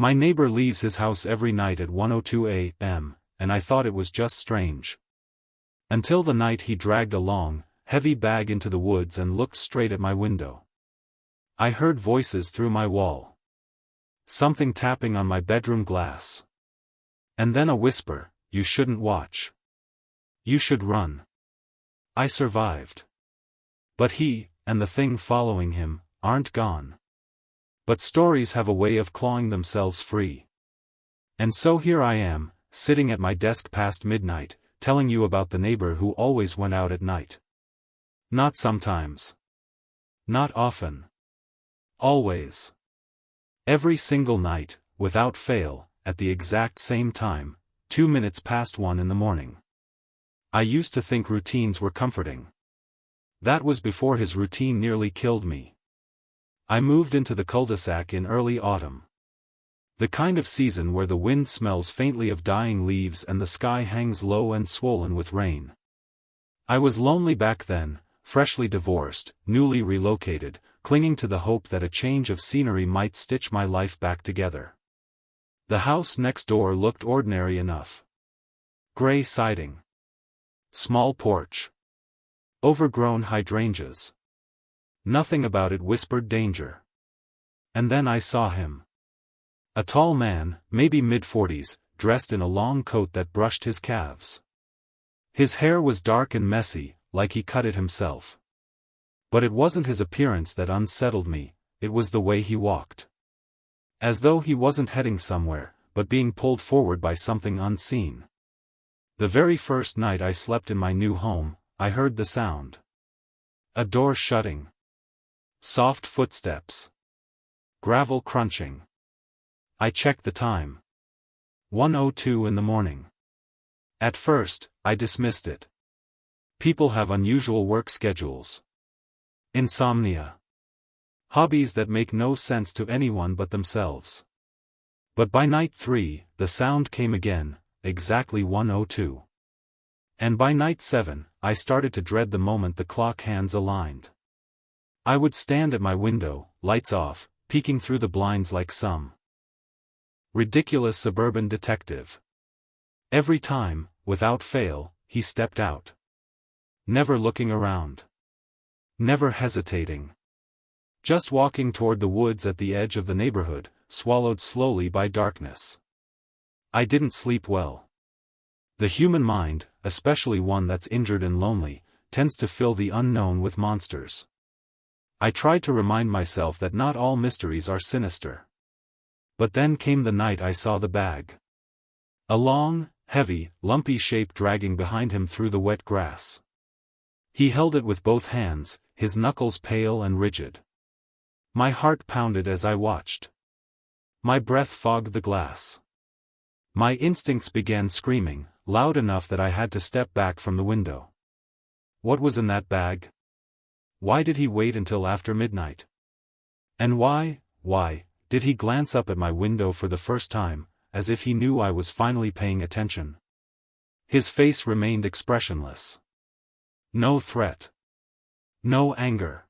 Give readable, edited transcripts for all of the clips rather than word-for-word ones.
My neighbor leaves his house every night at 1:02 a.m., and I thought it was just strange. Until the night he dragged a long, heavy bag into the woods and looked straight at my window. I heard voices through my wall. Something tapping on my bedroom glass. And then a whisper, "You shouldn't watch. You should run." I survived. But he, and the thing following him, aren't gone. But stories have a way of clawing themselves free. And so here I am, sitting at my desk past midnight, telling you about the neighbor who always went out at night. Not sometimes. Not often. Always. Every single night, without fail, at the exact same time, 2 minutes past 1 in the morning. I used to think routines were comforting. That was before his routine nearly killed me. I moved into the cul-de-sac in early autumn. The kind of season where the wind smells faintly of dying leaves and the sky hangs low and swollen with rain. I was lonely back then, freshly divorced, newly relocated, clinging to the hope that a change of scenery might stitch my life back together. The house next door looked ordinary enough. Gray siding. Small porch. Overgrown hydrangeas. Nothing about it whispered danger. And then I saw him. A tall man, maybe mid-40s, dressed in a long coat that brushed his calves. His hair was dark and messy, like he cut it himself. But it wasn't his appearance that unsettled me, it was the way he walked. As though he wasn't heading somewhere, but being pulled forward by something unseen. The very first night I slept in my new home, I heard the sound. A door shutting. Soft footsteps. Gravel crunching. I checked the time. 1:02 in the morning. At first, I dismissed it. People have unusual work schedules. Insomnia. Hobbies that make no sense to anyone but themselves. But by night 3, the sound came again, exactly 1:02. And by night 7, I started to dread the moment the clock hands aligned. I would stand at my window, lights off, peeking through the blinds like some ridiculous suburban detective. Every time, without fail, he stepped out. Never looking around. Never hesitating. Just walking toward the woods at the edge of the neighborhood, swallowed slowly by darkness. I didn't sleep well. The human mind, especially one that's injured and lonely, tends to fill the unknown with monsters. I tried to remind myself that not all mysteries are sinister. But then came the night I saw the bag. A long, heavy, lumpy shape dragging behind him through the wet grass. He held it with both hands, his knuckles pale and rigid. My heart pounded as I watched. My breath fogged the glass. My instincts began screaming, loud enough that I had to step back from the window. What was in that bag? Why did he wait until after midnight? And why, did he glance up at my window for the first time, as if he knew I was finally paying attention? His face remained expressionless. No threat. No anger.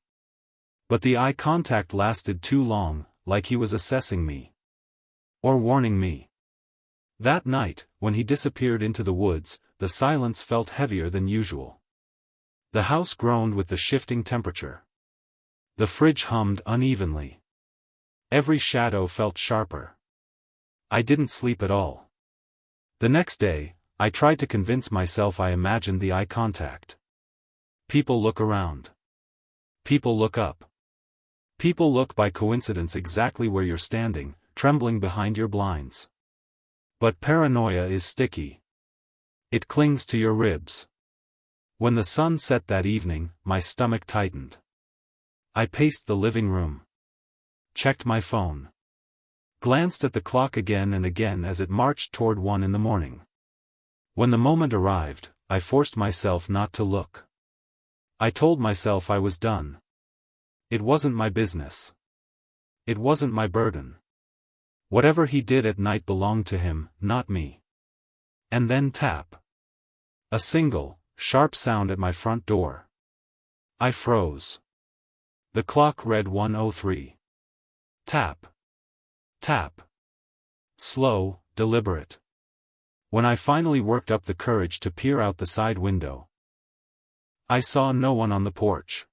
But the eye contact lasted too long, like he was assessing me. Or warning me. That night, when he disappeared into the woods, the silence felt heavier than usual. The house groaned with the shifting temperature. The fridge hummed unevenly. Every shadow felt sharper. I didn't sleep at all. The next day, I tried to convince myself I imagined the eye contact. People look around. People look up. People look by coincidence exactly where you're standing, trembling behind your blinds. But paranoia is sticky. It clings to your ribs. When the sun set that evening, my stomach tightened. I paced the living room. Checked my phone. Glanced at the clock again and again as it marched toward 1 in the morning. When the moment arrived, I forced myself not to look. I told myself I was done. It wasn't my business. It wasn't my burden. Whatever he did at night belonged to him, not me. And then tap. A single, sharp sound at my front door. I froze. The clock read 1:03. Tap. Tap. Slow, deliberate. When I finally worked up the courage to peer out the side window, I saw no one on the porch.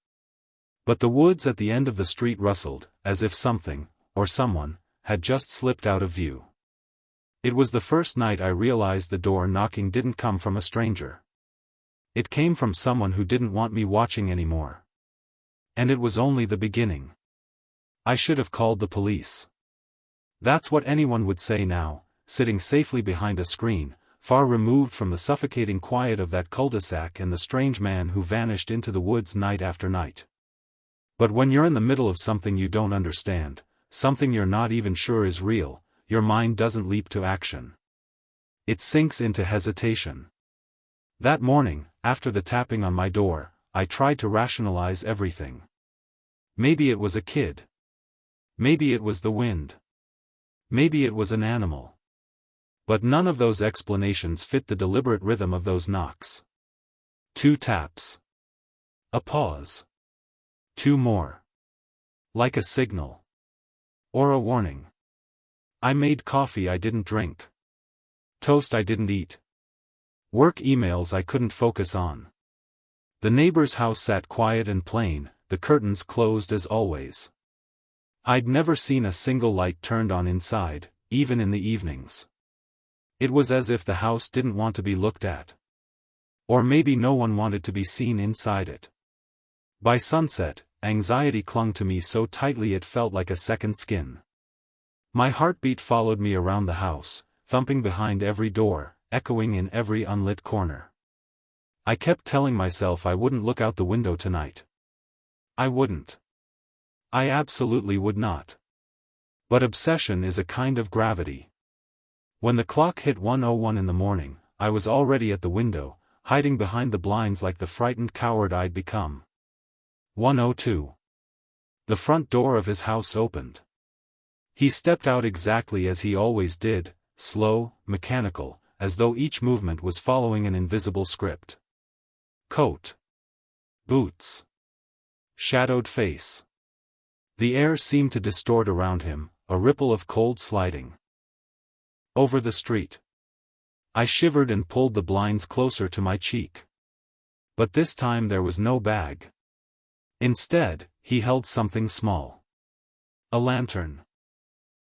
But the woods at the end of the street rustled, as if something, or someone, had just slipped out of view. It was the first night I realized the door knocking didn't come from a stranger. It came from someone who didn't want me watching anymore. And it was only the beginning. I should have called the police. That's what anyone would say now, sitting safely behind a screen, far removed from the suffocating quiet of that cul-de-sac and the strange man who vanished into the woods night after night. But when you're in the middle of something you don't understand, something you're not even sure is real, your mind doesn't leap to action. It sinks into hesitation. That morning, after the tapping on my door, I tried to rationalize everything. Maybe it was a kid. Maybe it was the wind. Maybe it was an animal. But none of those explanations fit the deliberate rhythm of those knocks. 2 taps. A pause. 2 more. Like a signal. Or a warning. I made coffee I didn't drink. Toast I didn't eat. Work emails I couldn't focus on. The neighbor's house sat quiet and plain, the curtains closed as always. I'd never seen a single light turned on inside, even in the evenings. It was as if the house didn't want to be looked at. Or maybe no one wanted to be seen inside it. By sunset, anxiety clung to me so tightly it felt like a second skin. My heartbeat followed me around the house, thumping behind every door, echoing in every unlit corner. I kept telling myself I wouldn't look out the window tonight. I wouldn't. I absolutely would not. But obsession is a kind of gravity. When the clock hit 1:01 in the morning, I was already at the window, hiding behind the blinds like the frightened coward I'd become. 1:02. The front door of his house opened. He stepped out exactly as he always did, slow, mechanical, as though each movement was following an invisible script. Coat. Boots. Shadowed face. The air seemed to distort around him, a ripple of cold sliding over the street. I shivered and pulled the blinds closer to my cheek. But this time there was no bag. Instead, he held something small. A lantern.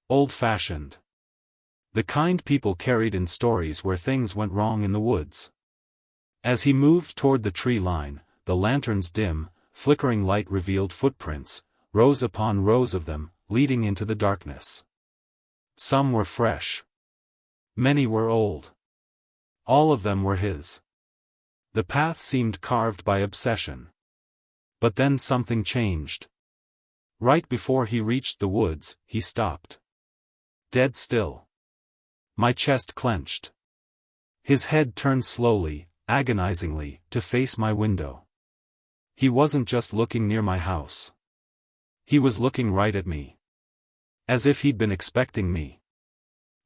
Old-fashioned. The kind people carried in stories where things went wrong in the woods. As he moved toward the tree line, the lantern's dim, flickering light revealed footprints, rows upon rows of them, leading into the darkness. Some were fresh. Many were old. All of them were his. The path seemed carved by obsession. But then something changed. Right before he reached the woods, he stopped. Dead still. My chest clenched. His head turned slowly, agonizingly, to face my window. He wasn't just looking near my house. He was looking right at me. As if he'd been expecting me.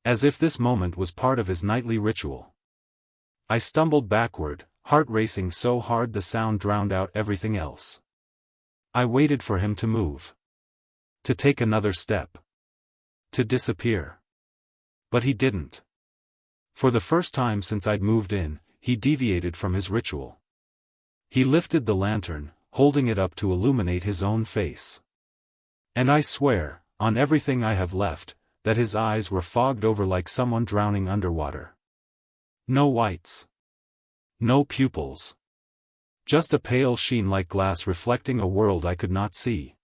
As if this moment was part of his nightly ritual. I stumbled backward, heart racing so hard the sound drowned out everything else. I waited for him to move. To take another step. To disappear. But he didn't. For the first time since I'd moved in, he deviated from his ritual. He lifted the lantern, holding it up to illuminate his own face. And I swear, on everything I have left, that his eyes were fogged over like someone drowning underwater. No whites. No pupils. Just a pale sheen like glass reflecting a world I could not see.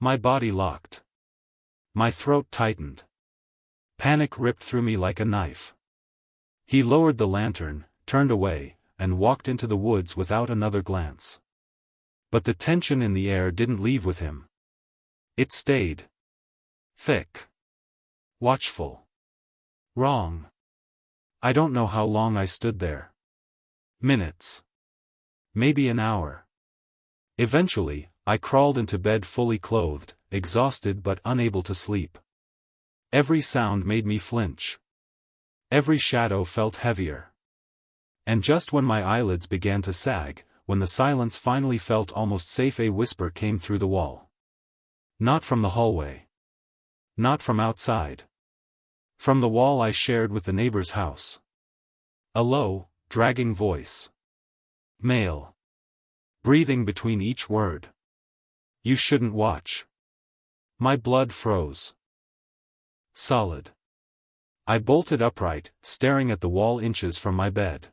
My body locked. My throat tightened. Panic ripped through me like a knife. He lowered the lantern, turned away, and walked into the woods without another glance. But the tension in the air didn't leave with him. It stayed. Thick. Watchful. Wrong. I don't know how long I stood there. Minutes. Maybe an hour. Eventually, I crawled into bed fully clothed, exhausted but unable to sleep. Every sound made me flinch. Every shadow felt heavier. And just when my eyelids began to sag, when the silence finally felt almost safe, a whisper came through the wall. Not from the hallway. Not from outside. From the wall I shared with the neighbor's house. A low, dragging voice. Male. Breathing between each word. You shouldn't watch. My blood froze. Solid. I bolted upright, staring at the wall inches from my bed.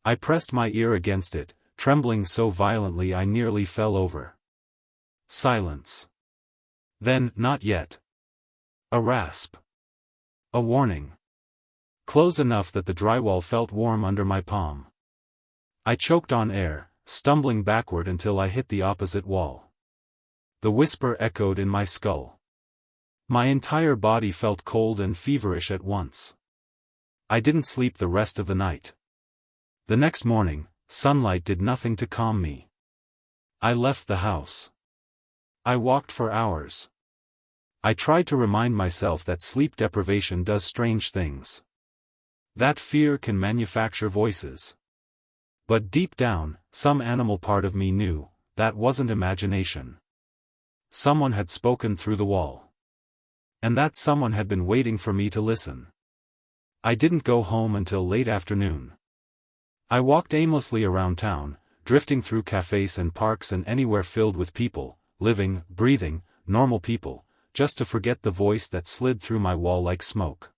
I pressed my ear against it, trembling so violently I nearly fell over. Silence. Then, not yet. A rasp. A warning. Close enough that the drywall felt warm under my palm. I choked on air, stumbling backward until I hit the opposite wall. The whisper echoed in my skull. My entire body felt cold and feverish at once. I didn't sleep the rest of the night. The next morning, sunlight did nothing to calm me. I left the house. I walked for hours. I tried to remind myself that sleep deprivation does strange things. That fear can manufacture voices. But deep down, some animal part of me knew, that wasn't imagination. Someone had spoken through the wall. And that someone had been waiting for me to listen. I didn't go home until late afternoon. I walked aimlessly around town, drifting through cafes and parks and anywhere filled with people, living, breathing, normal people, just to forget the voice that slid through my wall like smoke.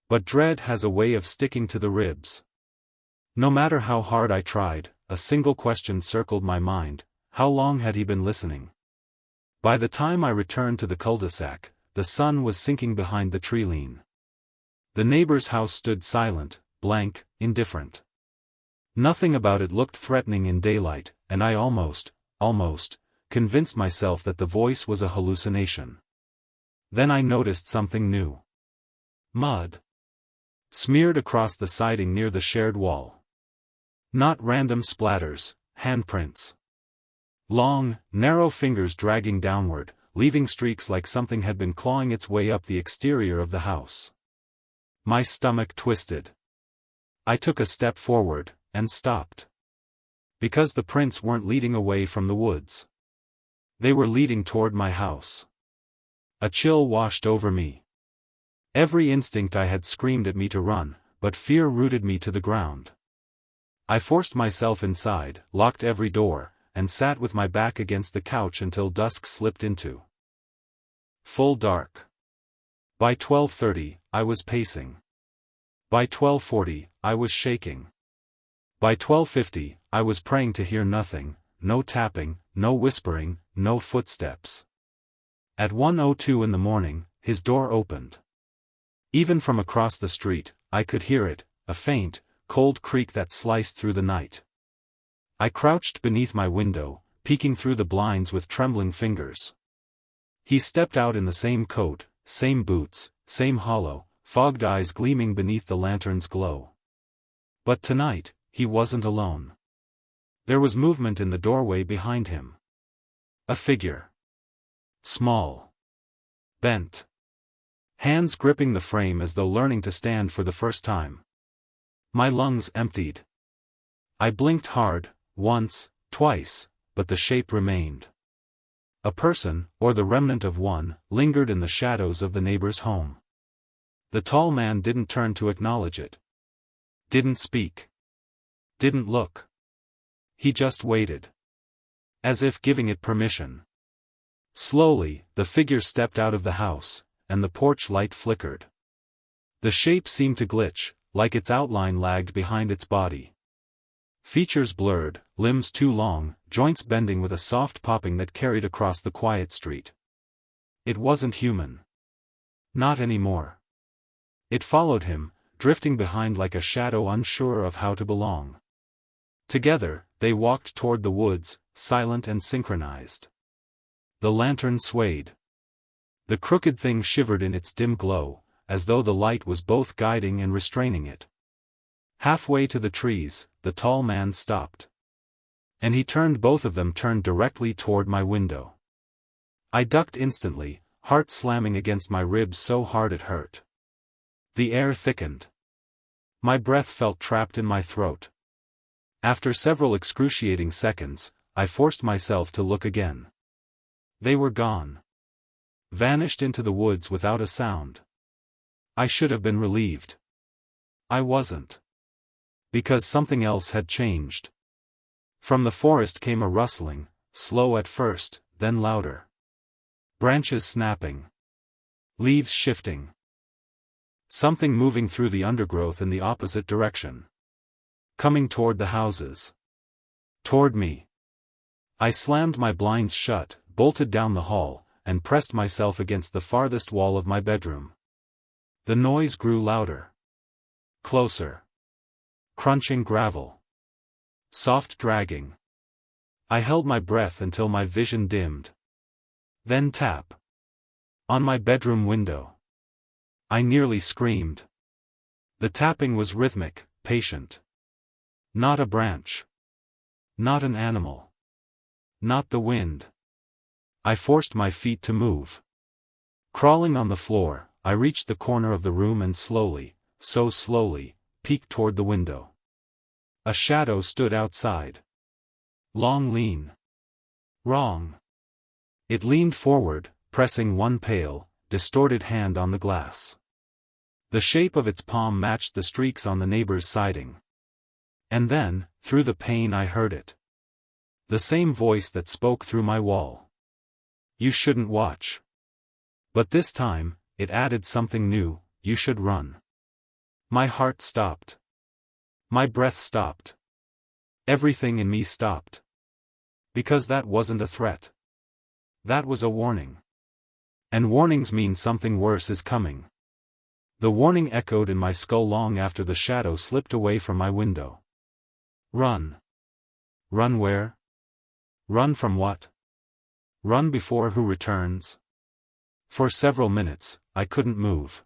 But dread has a way of sticking to the ribs. No matter how hard I tried, a single question circled my mind: how long had he been listening? By the time I returned to the cul-de-sac, the sun was sinking behind the tree line. The neighbor's house stood silent, blank, indifferent. Nothing about it looked threatening in daylight, and I almost, convinced myself that the voice was a hallucination. Then I noticed something new. Mud. Smeared across the siding near the shared wall. Not random splatters, handprints. Long, narrow fingers dragging downward, leaving streaks like something had been clawing its way up the exterior of the house. My stomach twisted. I took a step forward, and stopped. Because the prints weren't leading away from the woods. They were leading toward my house. A chill washed over me. Every instinct I had screamed at me to run, but fear rooted me to the ground. I forced myself inside, locked every door, and sat with my back against the couch until dusk slipped into full dark. By 12:30, I was pacing. By 12:40, I was shaking. By 12:50, I was praying to hear nothing, no tapping, no whispering, no footsteps. At 1:02 in the morning, his door opened. Even from across the street, I could hear it, a faint, cold creak that sliced through the night. I crouched beneath my window, peeking through the blinds with trembling fingers. He stepped out in the same coat, same boots, same hollow, fogged eyes gleaming beneath the lantern's glow. But tonight, he wasn't alone. There was movement in the doorway behind him. A figure. Small. Bent. Hands gripping the frame as though learning to stand for the first time. My lungs emptied. I blinked hard, once, twice, but the shape remained. A person, or the remnant of one, lingered in the shadows of the neighbor's home. The tall man didn't turn to acknowledge it. Didn't speak. Didn't look. He just waited. As if giving it permission. Slowly, the figure stepped out of the house, and the porch light flickered. The shape seemed to glitch, like its outline lagged behind its body. Features blurred, limbs too long, joints bending with a soft popping that carried across the quiet street. It wasn't human. Not anymore. It followed him, drifting behind like a shadow unsure of how to belong. Together, they walked toward the woods, silent and synchronized. The lantern swayed. The crooked thing shivered in its dim glow, as though the light was both guiding and restraining it. Halfway to the trees, the tall man stopped. And both of them turned directly toward my window. I ducked instantly, heart slamming against my ribs so hard it hurt. The air thickened. My breath felt trapped in my throat. After several excruciating seconds, I forced myself to look again. They were gone. Vanished into the woods without a sound. I should have been relieved. I wasn't. Because something else had changed. From the forest came a rustling, slow at first, then louder. Branches snapping. Leaves shifting. Something moving through the undergrowth in the opposite direction. Coming toward the houses. Toward me. I slammed my blinds shut, bolted down the hall, and pressed myself against the farthest wall of my bedroom. The noise grew louder. Closer. Crunching gravel. Soft dragging. I held my breath until my vision dimmed. Then tap. On my bedroom window. I nearly screamed. The tapping was rhythmic, patient. Not a branch. Not an animal. Not the wind. I forced my feet to move. Crawling on the floor, I reached the corner of the room and slowly, so slowly, peeked toward the window. A shadow stood outside. Long, lean. Wrong. It leaned forward, pressing one pale, distorted hand on the glass. The shape of its palm matched the streaks on the neighbor's siding. And then, through the pane I heard it. The same voice that spoke through my wall. You shouldn't watch. But this time, it added something new, you should run. My heart stopped. My breath stopped. Everything in me stopped. Because that wasn't a threat. That was a warning. And warnings mean something worse is coming. The warning echoed in my skull long after the shadow slipped away from my window. Run. Run where? Run from what? Run before who returns? For several minutes, I couldn't move.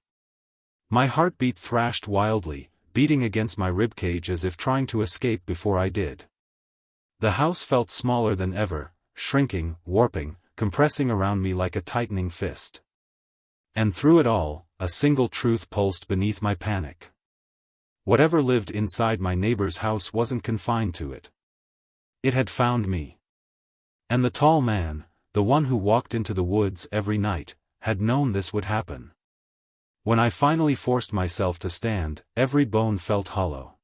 My heartbeat thrashed wildly, beating against my ribcage as if trying to escape before I did. The house felt smaller than ever, shrinking, warping, compressing around me like a tightening fist. And through it all, a single truth pulsed beneath my panic. Whatever lived inside my neighbor's house wasn't confined to it. It had found me. And the tall man, the one who walked into the woods every night, had known this would happen. When I finally forced myself to stand, every bone felt hollow.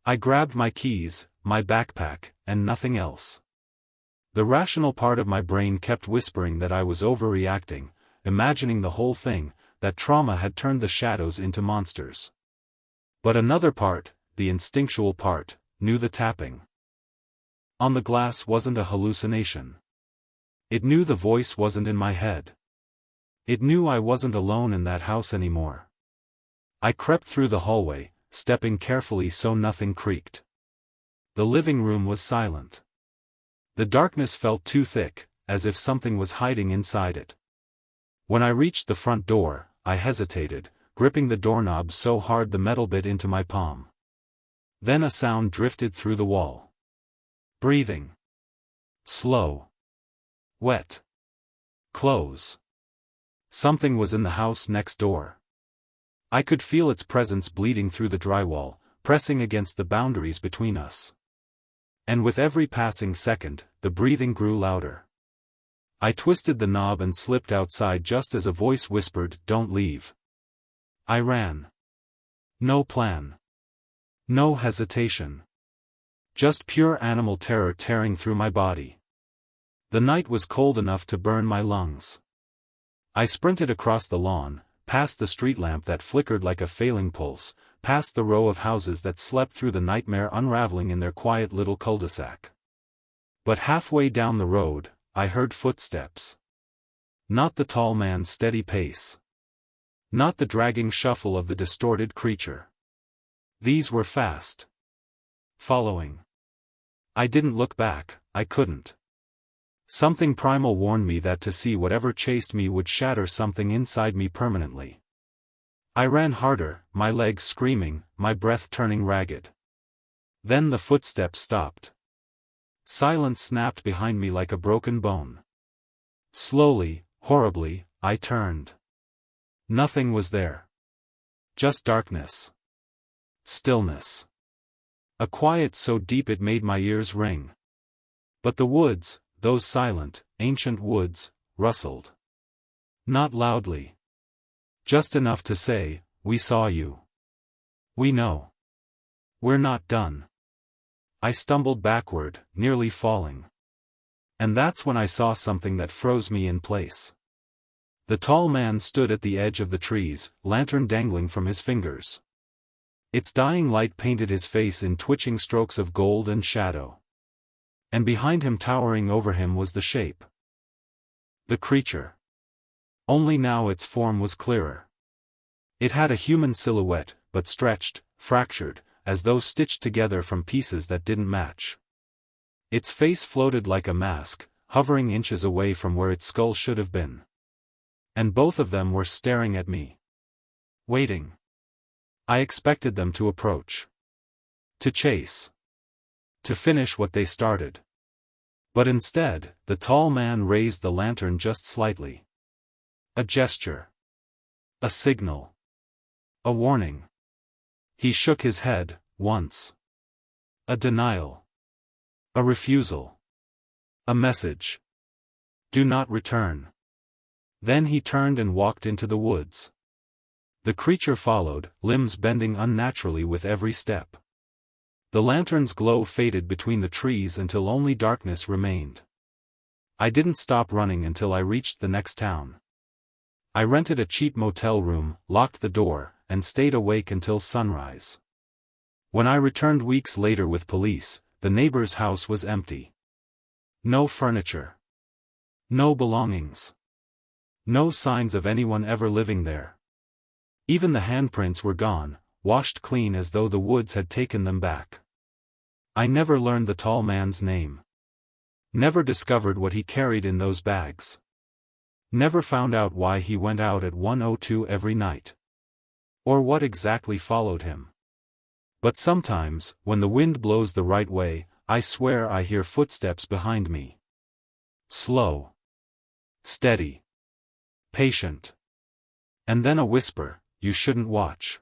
I grabbed my keys, my backpack, and nothing else. The rational part of my brain kept whispering that I was overreacting, imagining the whole thing, that trauma had turned the shadows into monsters. But another part, the instinctual part, knew the tapping on the glass wasn't a hallucination. It knew the voice wasn't in my head. It knew I wasn't alone in that house anymore. I crept through the hallway, stepping carefully so nothing creaked. The living room was silent. The darkness felt too thick, as if something was hiding inside it. When I reached the front door, I hesitated, gripping the doorknob so hard the metal bit into my palm. Then a sound drifted through the wall. Breathing. Slow. Wet. Clothes. Something was in the house next door. I could feel its presence bleeding through the drywall, pressing against the boundaries between us. And with every passing second, the breathing grew louder. I twisted the knob and slipped outside just as a voice whispered, "Don't leave." I ran. No plan. No hesitation. Just pure animal terror tearing through my body. The night was cold enough to burn my lungs. I sprinted across the lawn, past the street lamp that flickered like a failing pulse, past the row of houses that slept through the nightmare unraveling in their quiet little cul-de-sac. But halfway down the road, I heard footsteps. Not the tall man's steady pace. Not the dragging shuffle of the distorted creature. These were fast. Following. I didn't look back, I couldn't. Something primal warned me that to see whatever chased me would shatter something inside me permanently. I ran harder, my legs screaming, my breath turning ragged. Then the footsteps stopped. Silence snapped behind me like a broken bone. Slowly, horribly, I turned. Nothing was there. Just darkness. Stillness. A quiet so deep it made my ears ring. But the woods, those silent, ancient woods, rustled. Not loudly. Just enough to say, "We saw you. We know. We're not done." I stumbled backward, nearly falling. And that's when I saw something that froze me in place. The tall man stood at the edge of the trees, lantern dangling from his fingers. Its dying light painted his face in twitching strokes of gold and shadow. And behind him, towering over him, was the shape. The creature. Only now its form was clearer. It had a human silhouette, but stretched, fractured, as though stitched together from pieces that didn't match. Its face floated like a mask, hovering inches away from where its skull should have been. And both of them were staring at me. Waiting. I expected them to approach. To chase. To finish what they started. But instead, the tall man raised the lantern just slightly. A gesture. A signal. A warning. He shook his head, once. A denial. A refusal. A message. Do not return. Then he turned and walked into the woods. The creature followed, limbs bending unnaturally with every step. The lantern's glow faded between the trees until only darkness remained. I didn't stop running until I reached the next town. I rented a cheap motel room, locked the door, and stayed awake until sunrise. When I returned weeks later with police, the neighbor's house was empty. No furniture. No belongings. No signs of anyone ever living there. Even the handprints were gone, washed clean as though the woods had taken them back. I never learned the tall man's name. Never discovered what he carried in those bags. Never found out why he went out at 1:02 every night. Or what exactly followed him. But sometimes, when the wind blows the right way, I swear I hear footsteps behind me. Slow. Steady. Patient. And then a whisper, "You shouldn't watch."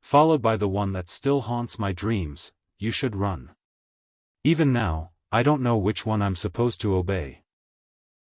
Followed by the one that still haunts my dreams, "You should run." Even now, I don't know which one I'm supposed to obey.